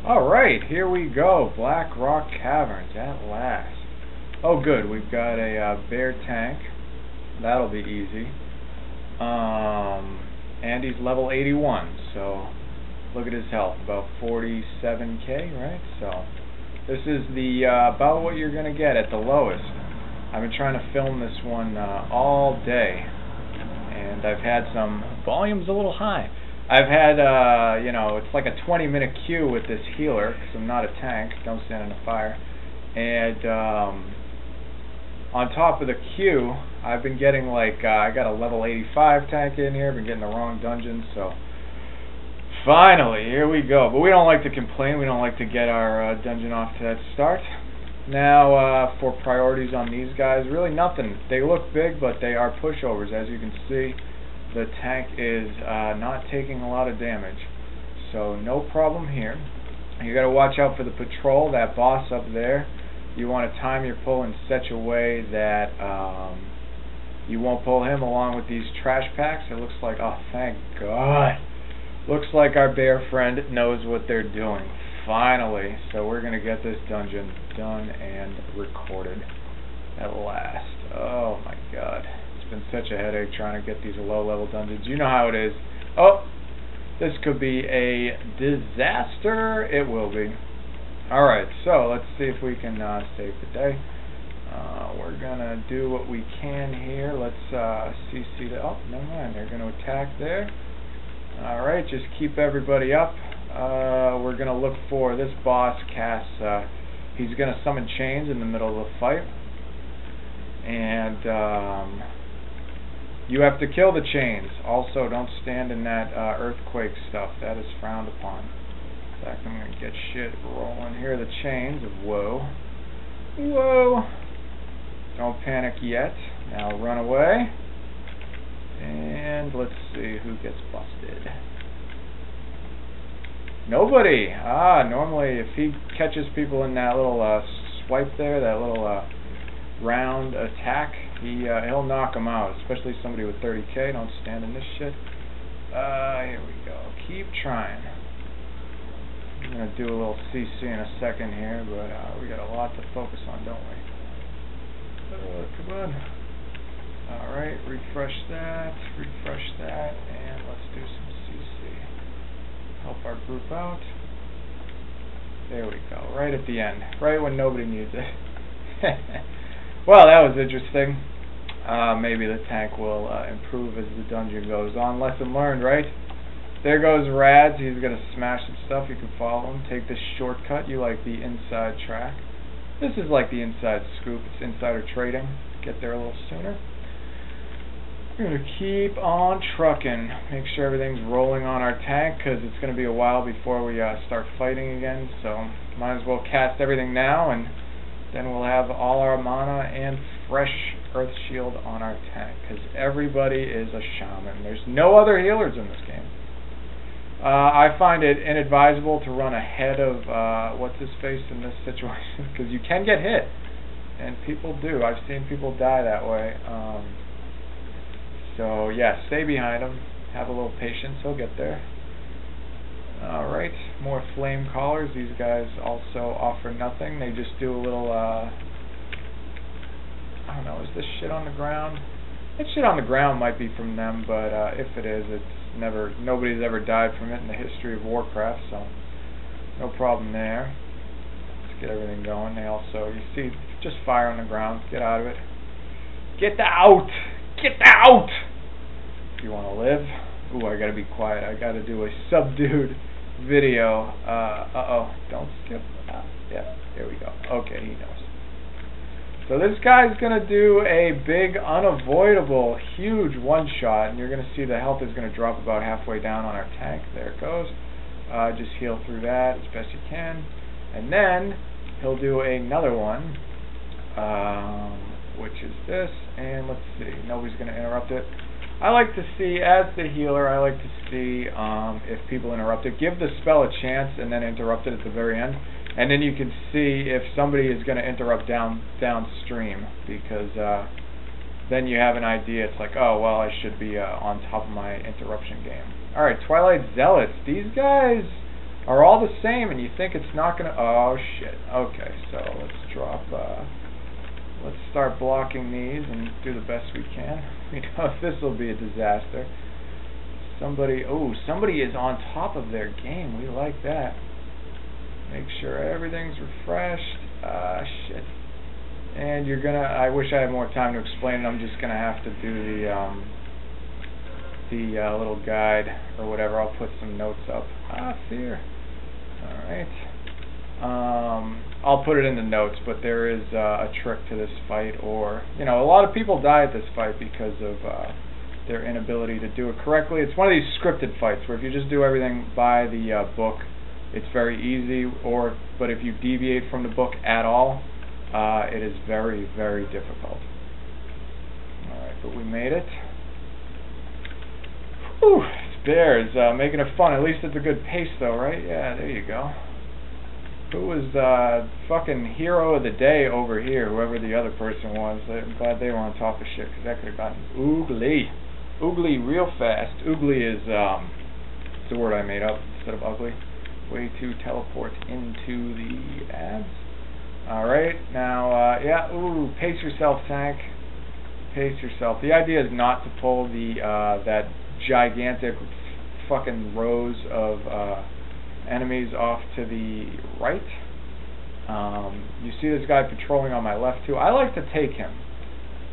Alright, here we go. Black Rock Caverns at last. Oh good, we've got a bear tank. That'll be easy. And he's level 81, so look at his health, about 47k, right? So this is the about what you're gonna get at the lowest. I've been trying to film this one all day, and I've had some volumes a little high. I've had, it's like a 20-minute queue with this healer, because I'm not a tank, don't stand in the fire. And on top of the queue, I've been getting like, I got a level 85 tank in here, been getting the wrong dungeon, so finally, here we go. But we don't like to complain, we don't like to get our dungeon off to that start. Now, for priorities on these guys, really nothing. They look big, but they are pushovers, as you can see. The tank is not taking a lot of damage, so no problem here. You got to watch out for the patrol, that boss up there. You want to time your pull in such a way that you won't pull him along with these trash packs. It looks like, oh thank God, looks like our bear friend knows what they're doing. Finally, so we're going to get this dungeon done and recorded at last. Oh my God. Been such a headache trying to get these low-level dungeons. You know how it is. Oh, this could be a disaster. It will be. Alright, so let's see if we can save the day. We're gonna do what we can here. Let's CC the... Oh, never mind. They're gonna attack there. Alright, just keep everybody up. We're gonna look for this boss casts... he's gonna summon chains in the middle of the fight. And... you have to kill the chains. Also, don't stand in that earthquake stuff. That is frowned upon. In fact, I'm going to get shit rolling. Here are the chains of woe. Whoa! Don't panic yet. Now run away. And let's see who gets busted. Nobody! Normally if he catches people in that little swipe there, that little round attack, he'll knock them out, especially somebody with 30k. Don't stand in this shit. Here we go. Keep trying. I'm going to do a little CC in a second here, but we got a lot to focus on, don't we? Come on. Alright, refresh that, and let's do some CC. Help our group out. There we go, right at the end, right when nobody needs it. Well, that was interesting. Maybe the tank will improve as the dungeon goes on. Lesson learned, right? There goes Rads. He's going to smash some stuff. You can follow him. Take this shortcut. You like the inside track. This is like the inside scoop. It's insider trading. Get there a little sooner. We're going to keep on trucking. Make sure everything's rolling on our tank, because it's going to be a while before we start fighting again. So might as well cast everything now, and then we'll have all our mana and fresh earth shield on our tank, because everybody is a shaman. There's no other healers in this game. I find it inadvisable to run ahead of what's-his-face in this situation, because you can get hit, and people do. I've seen people die that way. So yeah, stay behind him. Have a little patience. He'll get there. Alright, more flame callers. These guys also offer nothing. They just do a little, I don't know, is this shit on the ground? That shit on the ground might be from them, but if it is, nobody's ever died from it in the history of Warcraft, so no problem there. Let's get everything going. They also, you see, just fire on the ground. Get out of it. Get out! Get out! If you want to live. Ooh, I gotta be quiet. I gotta do a subdued video. Don't skip. Yeah, there we go. Okay, he knows. So this guy's gonna do a big, unavoidable, huge one-shot, and you're gonna see the health is gonna drop about halfway down on our tank. There it goes. Just heal through that as best you can, and then he'll do another one, which is this. And let's see. Nobody's gonna interrupt it. I like to see, as the healer, I like to see if people interrupt it. Give the spell a chance and then interrupt it at the very end. And then you can see if somebody is going to interrupt downstream, because then you have an idea. It's like, oh, well, I should be on top of my interruption game. Alright, Twilight Zealots. These guys are all the same, and you think it's not gonna. Oh shit. Okay, so let's drop. Let's start blocking these and do the best we can. We know this will be a disaster. Somebody is on top of their game. We like that. Make sure everything's refreshed. Shit. And you're gonna. I wish I had more time to explain it. I'm just gonna have to do the little guide or whatever. I'll put some notes up. Fear. All right. I'll put it in the notes, but there is a trick to this fight, or a lot of people die at this fight because of their inability to do it correctly. It's one of these scripted fights where if you just do everything by the book, it's very easy. But if you deviate from the book at all, it is very, very difficult. All right, but we made it. Whew, it's Bears making it fun. At least it's a good pace, though, right? Yeah, there you go. Who was fucking hero of the day over here, whoever the other person was? I'm glad they were on top of shit, because that could have gotten oogly. Oogly real fast. Oogly is, it's a word I made up instead of ugly. Way to teleport into the ads. Alright, now, pace yourself, tank. Pace yourself. The idea is not to pull the, that gigantic fucking rows of, enemies off to the right. You see this guy patrolling on my left too. I like to take him.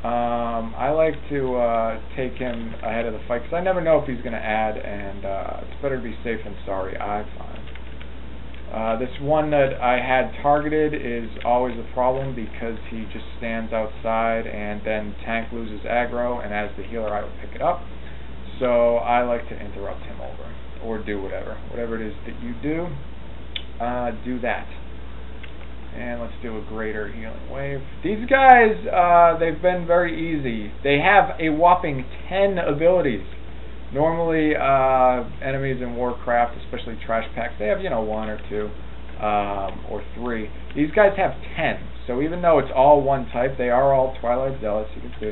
I like to take him ahead of the fight because I never know if he's going to add, and it's better to be safe than sorry, I find. This one that I had targeted is always a problem because he just stands outside and then tank loses aggro, and as the healer I will pick it up. So I like to interrupt him over. Or do whatever it is that you do, do that. And let's do a greater healing wave. These guys, they've been very easy. They have a whopping 10 abilities. Normally, enemies in Warcraft, especially trash packs, they have, 1 or 2 or 3. These guys have 10. So even though it's all one type, they are all Twilight Zealots, you can see,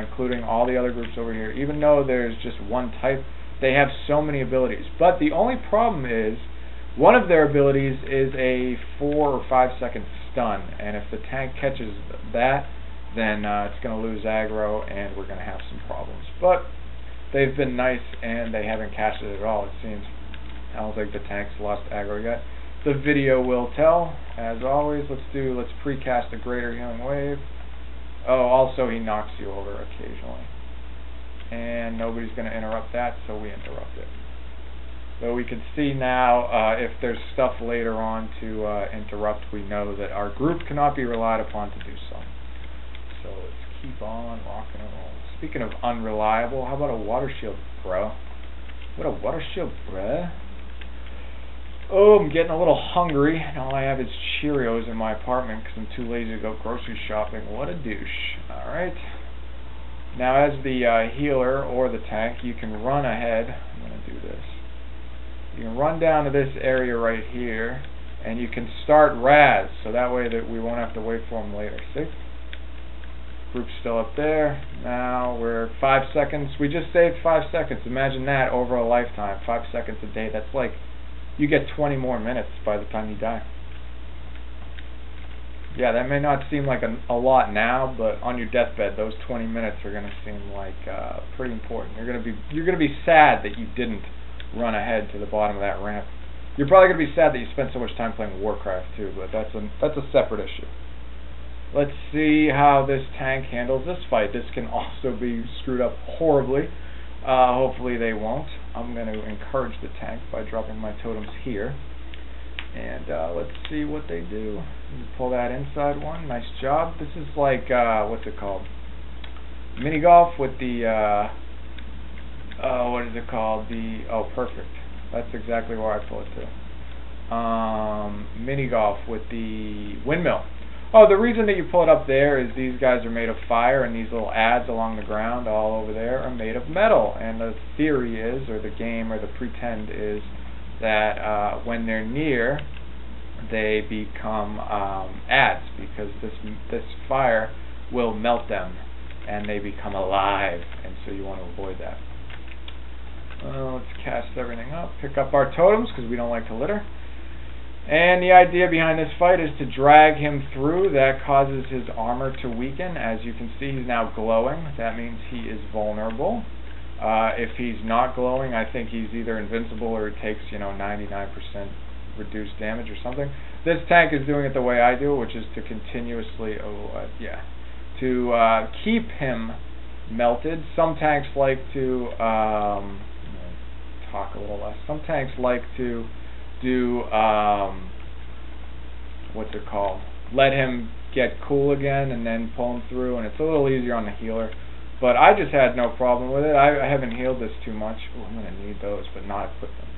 including all the other groups over here. Even though there's just one type, they have so many abilities. But the only problem is, one of their abilities is a 4 or 5 second stun, and if the tank catches that, then it's going to lose aggro, and we're going to have some problems. But they've been nice, and they haven't catched it at all, it seems. I don't think the tank's lost aggro yet. The video will tell. As always, let's precast a greater healing wave. Oh, also he knocks you over occasionally. And nobody's going to interrupt that, so we interrupt it. So we can see now if there's stuff later on to interrupt, we know that our group cannot be relied upon to do so. So let's keep on rocking and rolling. Speaking of unreliable, how about a water shield, bro? What a water shield, bruh? Oh, I'm getting a little hungry, and all I have is Cheerios in my apartment because I'm too lazy to go grocery shopping. What a douche. Alright. Now as the healer or the tank, you can run ahead. I'm going to do this. You can run down to this area right here, and you can start Raz, so that way that we won't have to wait for him later. See? Group's still up there. Now we're 5 seconds. We just saved 5 seconds. Imagine that over a lifetime. 5 seconds a day. That's like, you get 20 more minutes by the time you die. Yeah, that may not seem like a lot now, but on your deathbed, those 20 minutes are going to seem like pretty important. You're going to be sad that you didn't run ahead to the bottom of that ramp. You're probably going to be sad that you spent so much time playing Warcraft too, but that's a separate issue. Let's see how this tank handles this fight. This can also be screwed up horribly. Hopefully they won't. I'm going to encourage the tank by dropping my totems here. And let's see what they do. Pull that inside one. Nice job. This is like, what's it called? Mini golf with the, what is it called? Perfect. That's exactly where I pull it to. Mini golf with the windmill. Oh, the reason that you pull it up there is these guys are made of fire, and these little ads along the ground all over there are made of metal. And the theory is, or the game, or the pretend is, that when they're near, they become ads, because this fire will melt them, and they become alive, and so you want to avoid that. Let's cast everything up, pick up our totems because we don't like to litter. And the idea behind this fight is to drag him through. That causes his armor to weaken. As you can see, he's now glowing. That means he is vulnerable. If he's not glowing, I think he's either invincible or it takes, 99% reduced damage or something. This tank is doing it the way I do it, which is to continuously, to keep him melted. Some tanks like to, talk a little less. Some tanks like to do, what's it called? Let him get cool again and then pull him through, and it's a little easier on the healer. But I just had no problem with it. I haven't healed this too much. Oh, I'm going to need those, but not equip them.